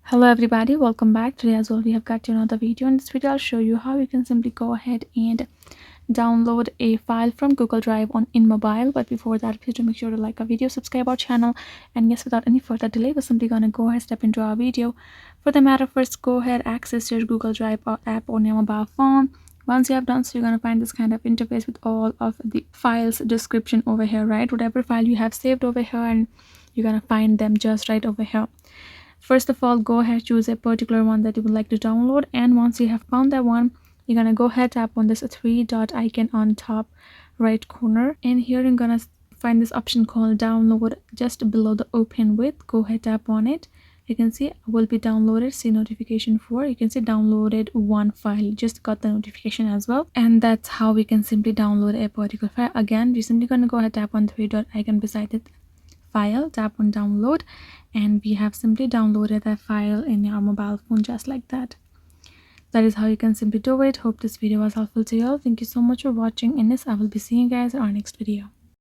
Hello everybody, welcome back. Today as well we have got another video. In this video I'll show you how you can simply go ahead and download a file from Google Drive on in mobile. But before that, please do make sure to like our video, subscribe our channel, and yes, without any further delay, we're simply gonna go ahead step into our video. For the matter, first go ahead access your Google Drive app on your mobile phone. Once you have done so, you're gonna find this kind of interface with all of the files description over here, right? Whatever file you have saved over here, and you're gonna find them just right over here. First of all, go ahead, choose a particular one that you would like to download, and once you have found that one, you're gonna go ahead, tap on this three dot icon on top right corner, and here you're gonna find this option called download just below the open with. Go ahead, tap on it. You can see will be downloaded, see notification for. You can see downloaded one file, just got the notification as well. And that's how we can simply download a particular file. Again, we're simply gonna go ahead, tap on three dot icon beside it file, tap on download, and we have simply downloaded that file in your mobile phone just like that. That is how you can simply do it. Hope this video was helpful to you all. Thank you so much for watching. In this, I will be seeing you guys in our next video.